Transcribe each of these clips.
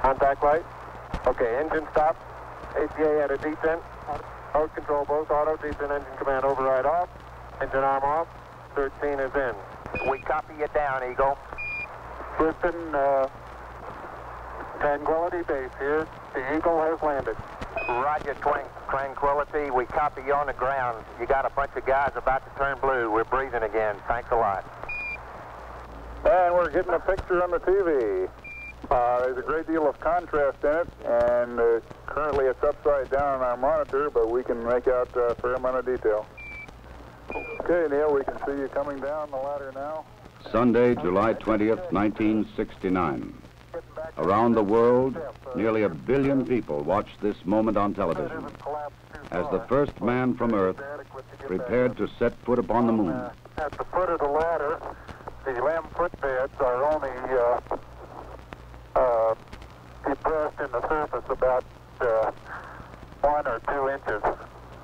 Contact light. Okay, engine stop. APA at a descent. Mode control both auto, descent engine command override off. Engine arm off. 13 is in. We copy you down, Eagle. Houston, Tranquility Base here. The Eagle has landed. Roger, Tranquility. We copy you on the ground. You got a bunch of guys about to turn blue. We're breathing again. Thanks a lot. And we're getting a picture on the TV. There's a great deal of contrast in it, and currently it's upside down on our monitor, but we can make out a fair amount of detail. Okay, Neil, we can see you coming down the ladder now. Sunday, July 20th, 1969. Around the world, nearly 1 billion people watched this moment on television as the first man from Earth prepared to set foot upon the moon. At the foot of the ladder, the LEM footbeds are only depressed in the surface about 1 or 2 inches,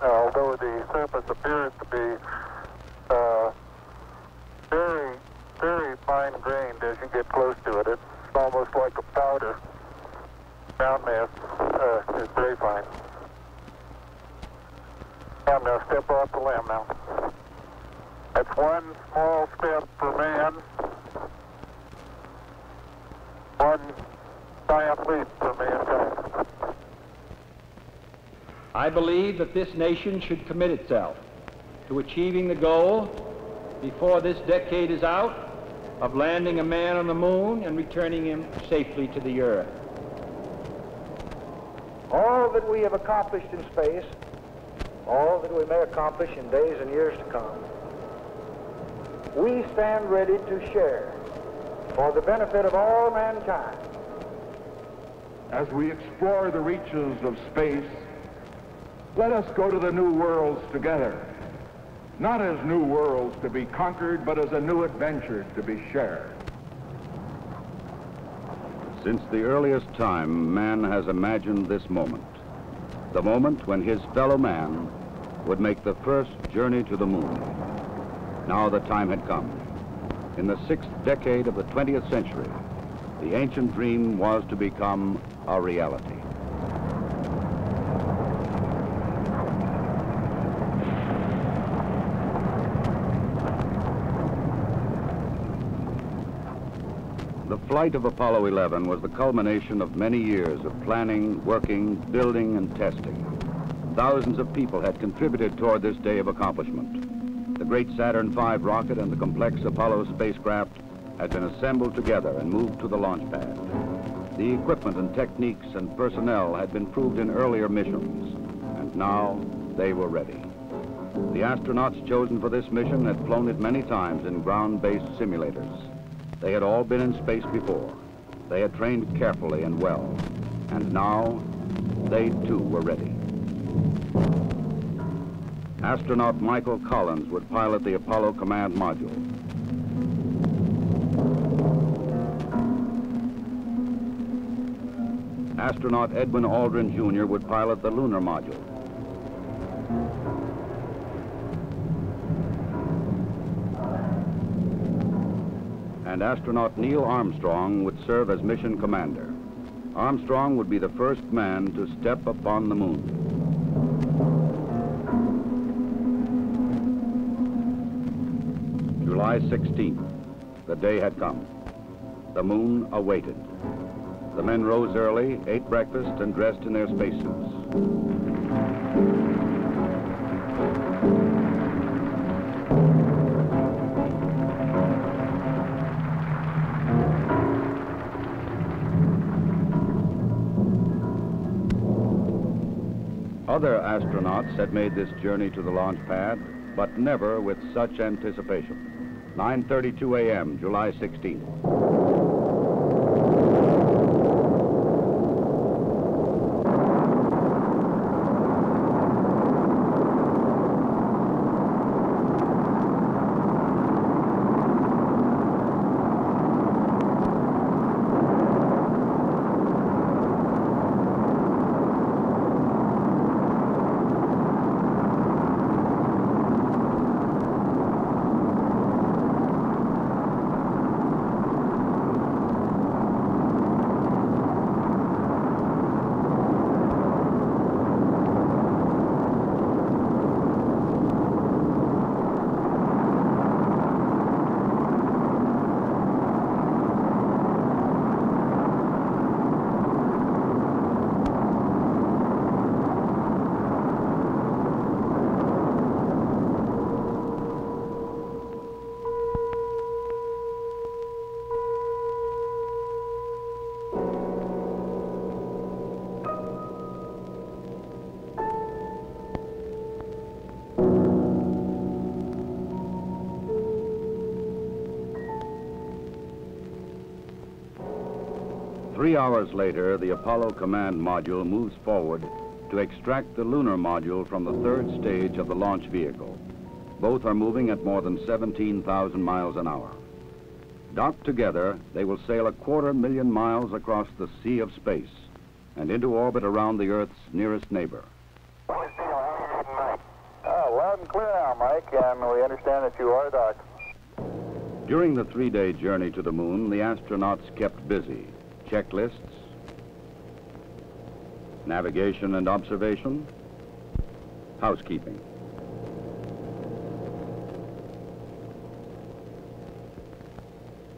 although the surface appears to be very, very fine-grained as you get close to it. It's almost like a powder. Ground mass is very fine. I'm going to step off the LEM now. That's 1 small step for man, 1 giant leap for mankind. I believe that this nation should commit itself to achieving the goal before this decade is out of landing a man on the moon and returning him safely to the Earth. All that we have accomplished in space, all that we may accomplish in days and years to come, we stand ready to share for the benefit of all mankind. As we explore the reaches of space, let us go to the new worlds together, not as new worlds to be conquered, but as a new adventure to be shared. Since the earliest time, man has imagined this moment, the moment when his fellow man would make the first journey to the moon. Now the time had come. In the 6th decade of the 20th century, the ancient dream was to become a reality. The flight of Apollo 11 was the culmination of many years of planning, working, building, and testing. Thousands of people had contributed toward this day of accomplishment. The great Saturn V rocket and the complex Apollo spacecraft had been assembled together and moved to the launch pad. The equipment and techniques and personnel had been proved in earlier missions, and now they were ready. The astronauts chosen for this mission had flown it many times in ground-based simulators. They had all been in space before. They had trained carefully and well, and now they too were ready. Astronaut Michael Collins would pilot the Apollo command module. Astronaut Edwin Aldrin Jr. would pilot the Lunar module. And astronaut Neil Armstrong would serve as mission commander. Armstrong would be the first man to step upon the moon. July 16th, the day had come. The moon awaited. The men rose early, ate breakfast, and dressed in their spacesuits. Other astronauts had made this journey to the launch pad, but never with such anticipation. 9:32 a.m., July 16th. 3 hours later, the Apollo command module moves forward to extract the lunar module from the third stage of the launch vehicle. Both are moving at more than 17,000 miles an hour. Docked together, they will sail 250,000 miles across the sea of space and into orbit around the Earth's nearest neighbor. Loud and clear now, Mike, and we understand that you are docked. During the 3-day journey to the moon, the astronauts kept busy. Checklists, navigation and observation, housekeeping.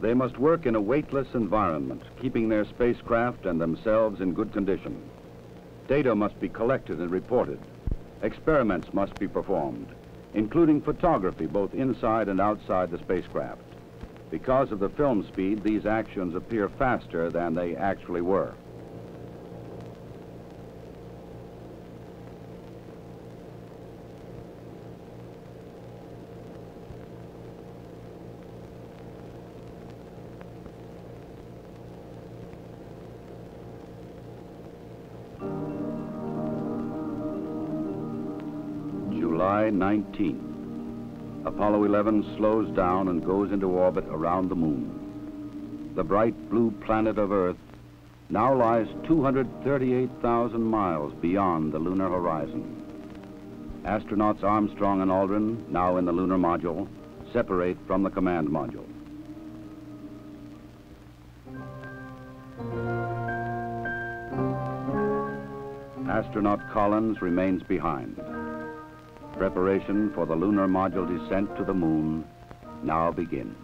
They must work in a weightless environment, keeping their spacecraft and themselves in good condition. Data must be collected and reported. Experiments must be performed, including photography both inside and outside the spacecraft. Because of the film speed, these actions appear faster than they actually were. July 19th. Apollo 11 slows down and goes into orbit around the moon. The bright blue planet of Earth now lies 238,000 miles beyond the lunar horizon. Astronauts Armstrong and Aldrin, now in the lunar module, separate from the command module. Astronaut Collins remains behind. Preparation for the lunar module descent to the moon now begins.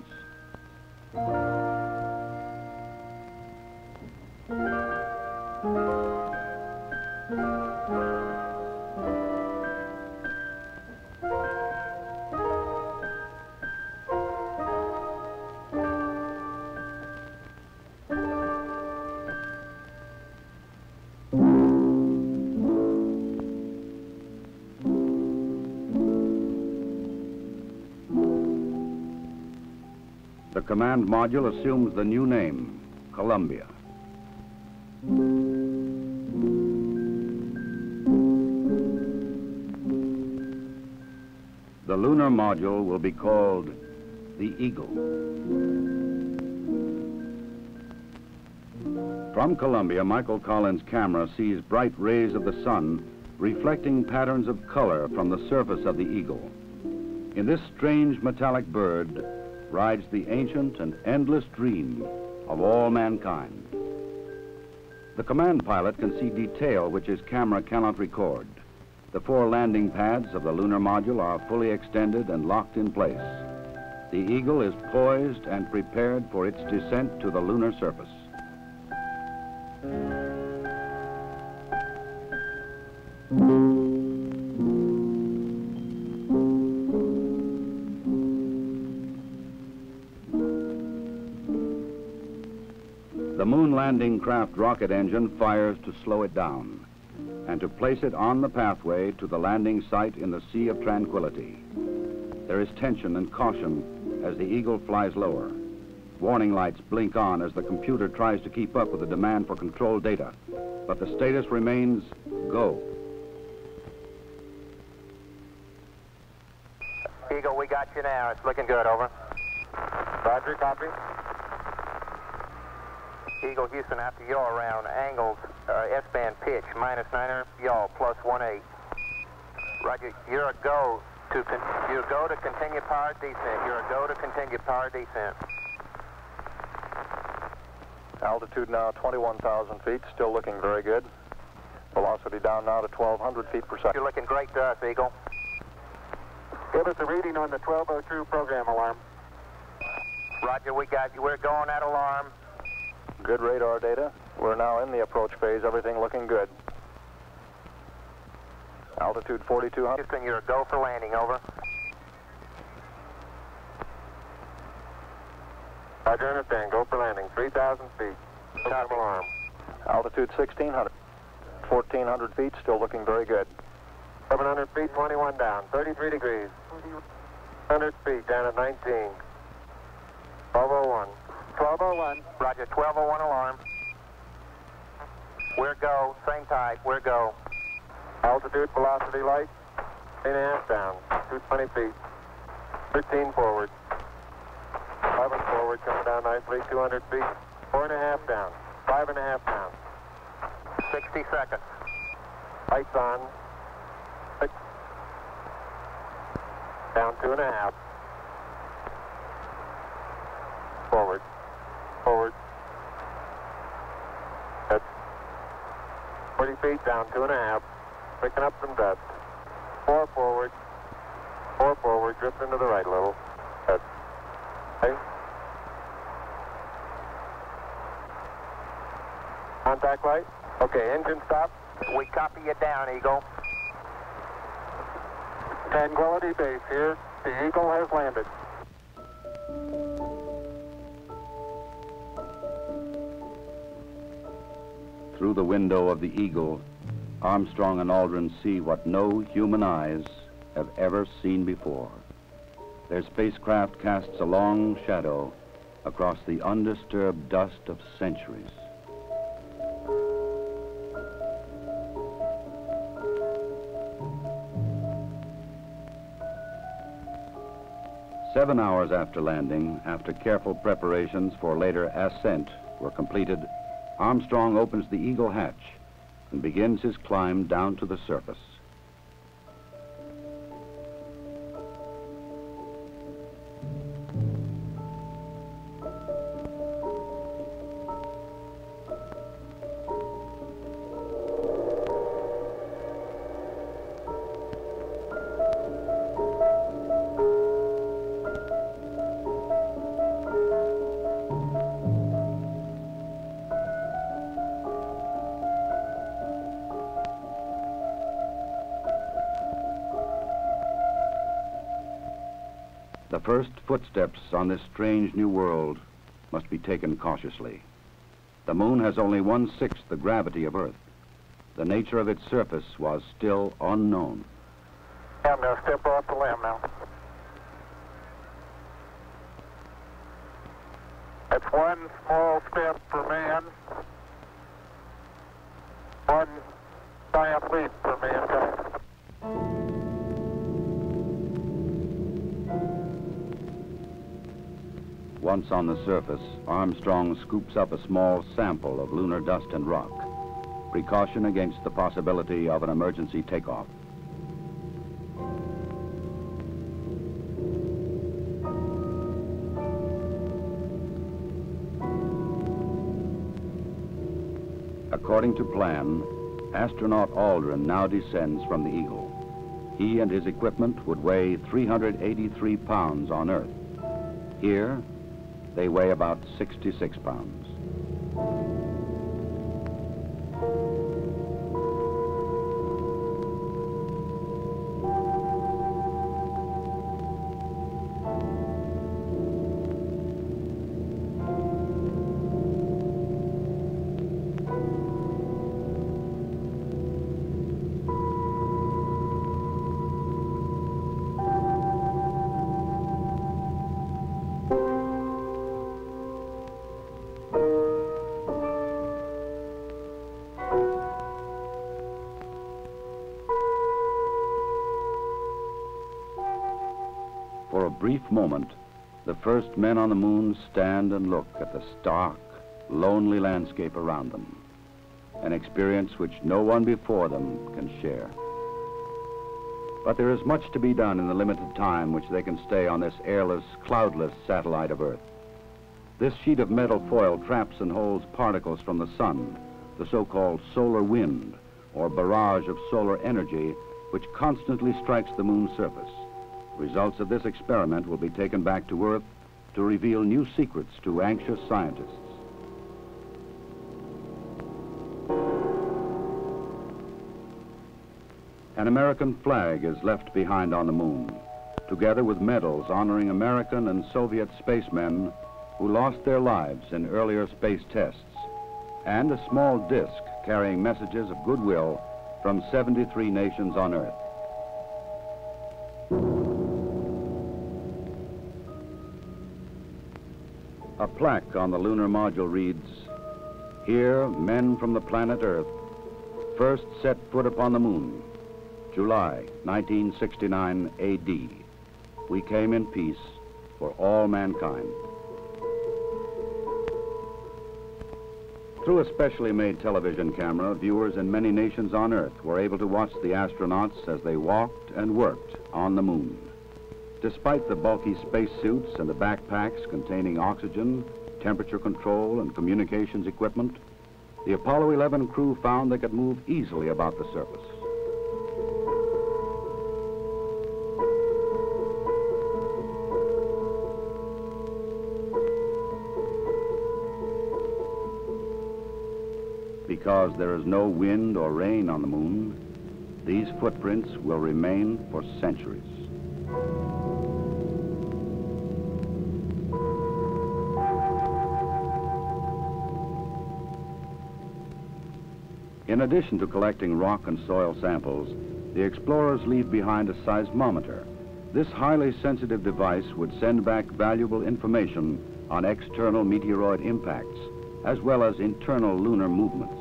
The command module assumes the new name, Columbia. The lunar module will be called the Eagle. From Columbia, Michael Collins' camera sees bright rays of the sun reflecting patterns of color from the surface of the Eagle. In this strange metallic bird rides the ancient and endless dream of all mankind. The command pilot can see detail which his camera cannot record. The 4 landing pads of the lunar module are fully extended and locked in place. The Eagle is poised and prepared for its descent to the lunar surface. The moon landing craft rocket engine fires to slow it down and to place it on the pathway to the landing site in the Sea of Tranquility. There is tension and caution as the Eagle flies lower. Warning lights blink on as the computer tries to keep up with the demand for control data, but the status remains go. Eagle, we got you now. It's looking good, over. Roger, copy. Eagle Houston, after yaw around, angles, S-band pitch, -9er, yaw, +18. Roger, you're a go to continue power descent. You're a go to continue power descent. Altitude now 21,000 feet, still looking very good. Velocity down now to 1,200 feet per second. You're looking great to us, Eagle. Give us a reading on the 1202 program alarm. Roger, we got you. We're going at alarm. Good radar data. We're now in the approach phase, everything looking good. Altitude 4,200. Houston, you're a go for landing, over. Roger, understand. Go for landing. 3,000 feet. Program alarm. Altitude 1,600. 1,400 feet, still looking very good. 700 feet, 21 down. 33 degrees. 100 feet, down at 19. 1201. 1201. Roger, 1201 alarm. We're go, same type, we're go. Altitude, velocity, light. 8.5 down, 220 feet. 13 forward. 11 forward, coming down nicely, 200 feet. 4.5 down, 5.5 down. 60 seconds. Lights on. 6. Down 2.5. Forward. Forward. That's 40 feet down 2.5. Picking up some dust. 4 forward. 4 forward. Drifting to the right a little. That's okay. Contact light. Okay, engine stop. We copy you down, Eagle. Tranquility Base here. The Eagle has landed. Through the window of the Eagle, Armstrong and Aldrin see what no human eyes have ever seen before. Their spacecraft casts a long shadow across the undisturbed dust of centuries. Seven hours after landing, after careful preparations for later ascent were completed, Armstrong opens the Eagle hatch and begins his climb down to the surface. The first footsteps on this strange new world must be taken cautiously. The moon has only 1/6 the gravity of Earth. The nature of its surface was still unknown. I'm going to step off the limb now. That's one small step for man, one giant leap for mankind. Once on the surface, Armstrong scoops up a small sample of lunar dust and rock, precaution against the possibility of an emergency takeoff. According to plan, astronaut Aldrin now descends from the Eagle. He and his equipment would weigh 383 pounds on Earth. Here, they weigh about 66 pounds. For a brief moment, the first men on the moon stand and look at the stark, lonely landscape around them, an experience which no one before them can share. But there is much to be done in the limited time which they can stay on this airless, cloudless satellite of Earth. This sheet of metal foil traps and holds particles from the sun, the so-called solar wind, or barrage of solar energy, which constantly strikes the moon's surface. Results of this experiment will be taken back to Earth to reveal new secrets to anxious scientists. An American flag is left behind on the moon, together with medals honoring American and Soviet spacemen who lost their lives in earlier space tests, and a small disc carrying messages of goodwill from 73 nations on Earth. A plaque on the lunar module reads, Here, men from the planet Earth first set foot upon the moon, July 1969 AD. We came in peace for all mankind. Through a specially made television camera, viewers in many nations on Earth were able to watch the astronauts as they walked and worked on the moon. Despite the bulky spacesuits and the backpacks containing oxygen, temperature control, and communications equipment, the Apollo 11 crew found they could move easily about the surface. Because there is no wind or rain on the moon, these footprints will remain for centuries. In addition to collecting rock and soil samples, the explorers leave behind a seismometer. This highly sensitive device would send back valuable information on external meteoroid impacts, as well as internal lunar movements.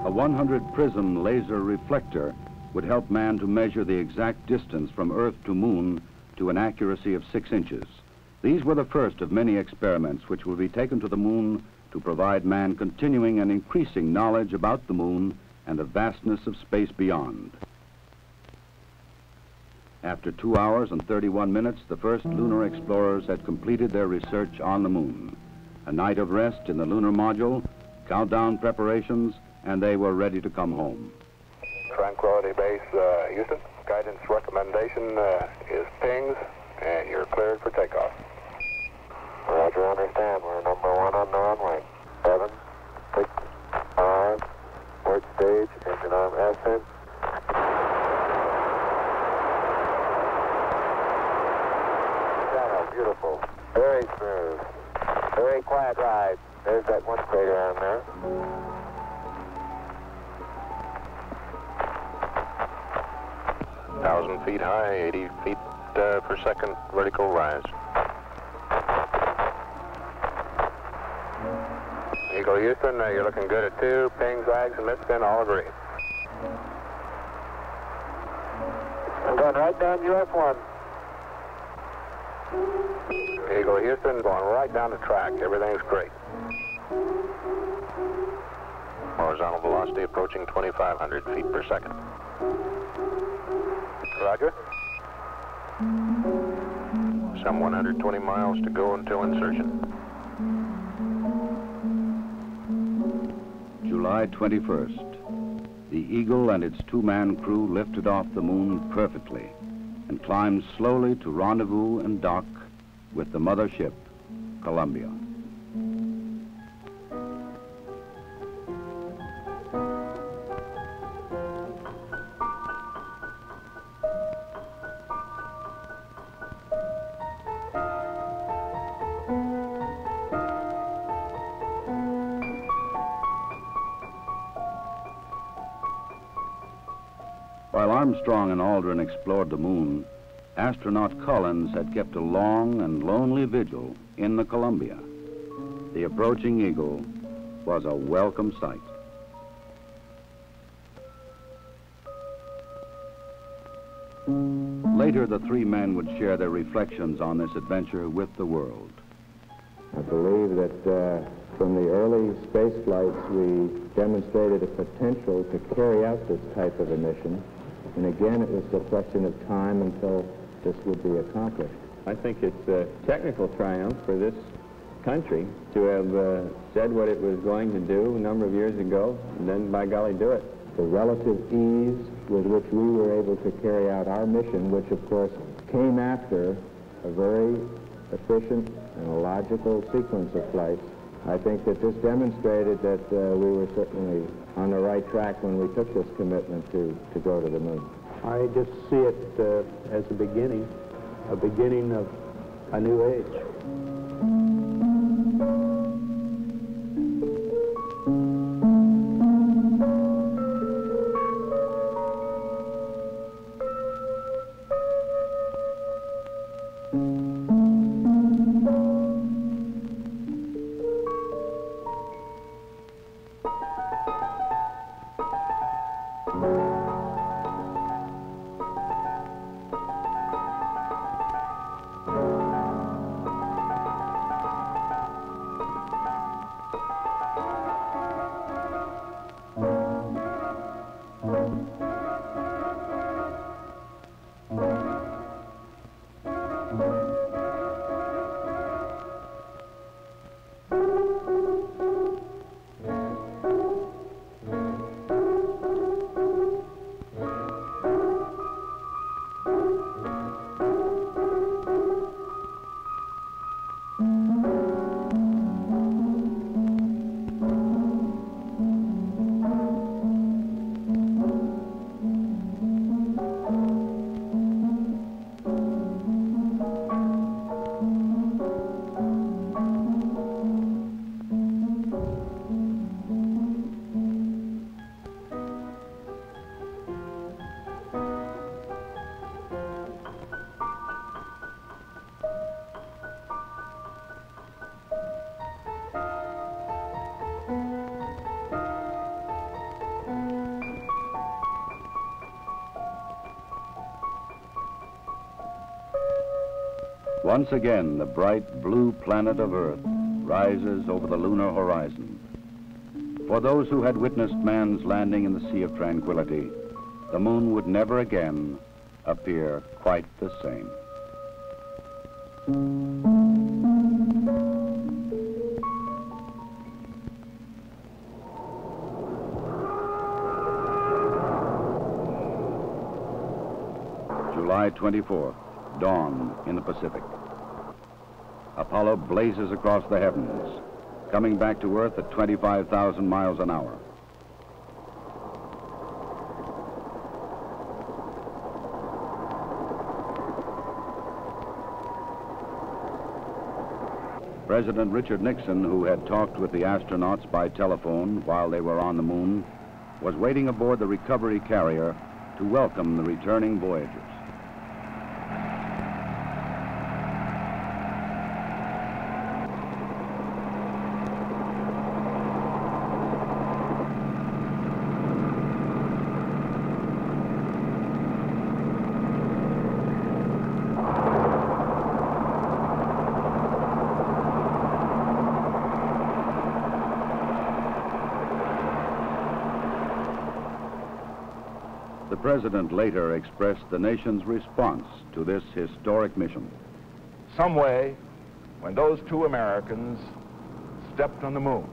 A 100-prism laser reflector would help man to measure the exact distance from Earth to Moon to an accuracy of 6 inches. These were the first of many experiments which will be taken to the Moon to provide man continuing and increasing knowledge about the Moon and the vastness of space beyond. After 2 hours and 31 minutes, the first lunar explorers had completed their research on the Moon. A night of rest in the lunar module, countdown preparations, and they were ready to come home. Tranquility Base, Houston. Guidance recommendation is pings, and you're cleared for takeoff. Roger, understand. We're number 1 on the runway. 7, 6, 5, port stage, engine arm Ascent. Shadow, beautiful. Very smooth. Very quiet ride. There's that one crater on there. Feet high, 80 feet per second vertical rise. Eagle Houston, you're looking good at 2. Ping, zags, and midspin, all agree. I'm going right down US 1. Eagle Houston, going right down the track. Everything's great. Horizontal velocity approaching 2,500 feet per second. Roger. Some 120 miles to go until insertion. July 21st. The Eagle and its 2-man crew lifted off the Moon perfectly and climbed slowly to rendezvous and dock with the mothership, Columbia. While Armstrong and Aldrin explored the Moon, astronaut Collins had kept a long and lonely vigil in the Columbia. The approaching Eagle was a welcome sight. Later, the 3 men would share their reflections on this adventure with the world. I believe that from the early space flights, we demonstrated a potential to carry out this type of a mission. And again, it was a question of time until this would be accomplished. I think it's a technical triumph for this country to have said what it was going to do a number of years ago, and then, by golly, do it. The relative ease with which we were able to carry out our mission, which, of course, came after a very efficient and a logical sequence of flights, I think that this demonstrated that we were certainly on the right track when we took this commitment to go to the moon. I just see it as a beginning of a new age. Once again, the bright blue planet of Earth rises over the lunar horizon. For those who had witnessed man's landing in the Sea of Tranquility, the moon would never again appear quite the same. July 24th, dawn in the Pacific. Apollo blazes across the heavens, coming back to Earth at 25,000 miles an hour. President Richard Nixon, who had talked with the astronauts by telephone while they were on the moon, was waiting aboard the recovery carrier to welcome the returning voyagers. The President later expressed the nation's response to this historic mission. Some way, when those two Americans stepped on the moon,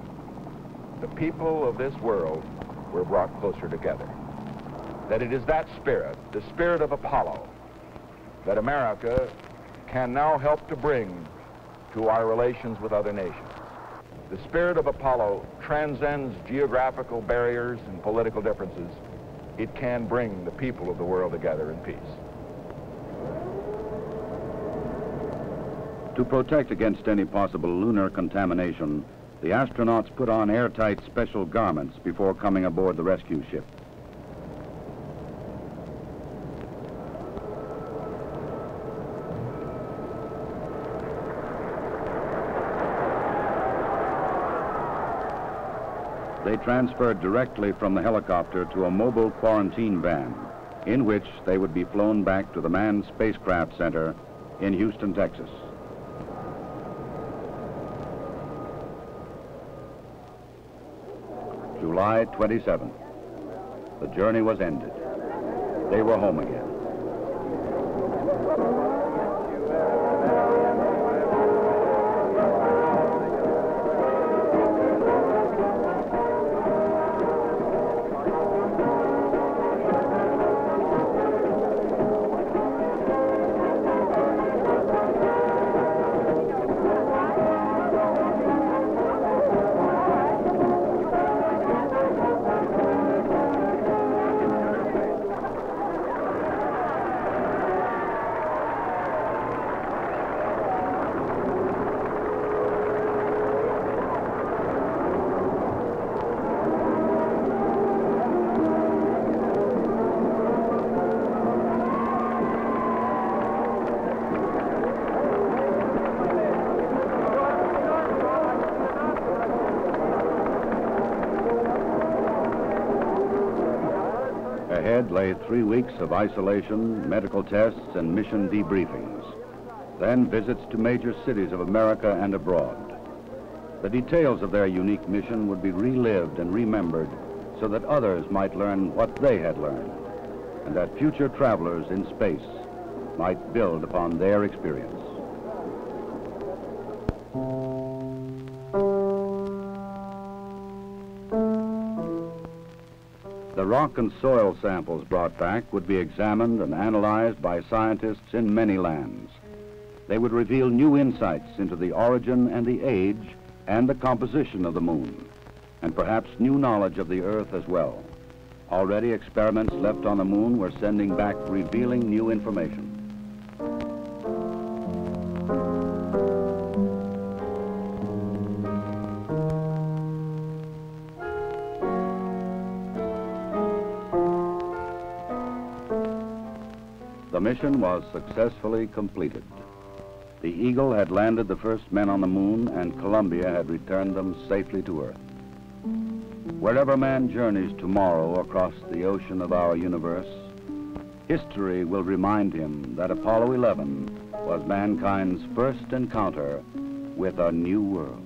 the people of this world were brought closer together. That it is that spirit, the spirit of Apollo, that America can now help to bring to our relations with other nations. The spirit of Apollo transcends geographical barriers and political differences. It can bring the people of the world together in peace. To protect against any possible lunar contamination, the astronauts put on airtight special garments before coming aboard the rescue ship. They transferred directly from the helicopter to a mobile quarantine van, in which they would be flown back to the Manned Spacecraft Center in Houston, Texas. July 27th. The journey was ended. They were home again. Ahead lay 3 weeks of isolation, medical tests, and mission debriefings. Then visits to major cities of America and abroad. The details of their unique mission would be relived and remembered so that others might learn what they had learned, and that future travelers in space might build upon their experience. The rock and soil samples brought back would be examined and analyzed by scientists in many lands. They would reveal new insights into the origin and the age and the composition of the moon, and perhaps new knowledge of the Earth as well. Already experiments left on the moon were sending back revealing new information. The mission was successfully completed. The Eagle had landed the first men on the moon, and Columbia had returned them safely to Earth. Wherever man journeys tomorrow across the ocean of our universe, history will remind him that Apollo 11 was mankind's first encounter with a new world.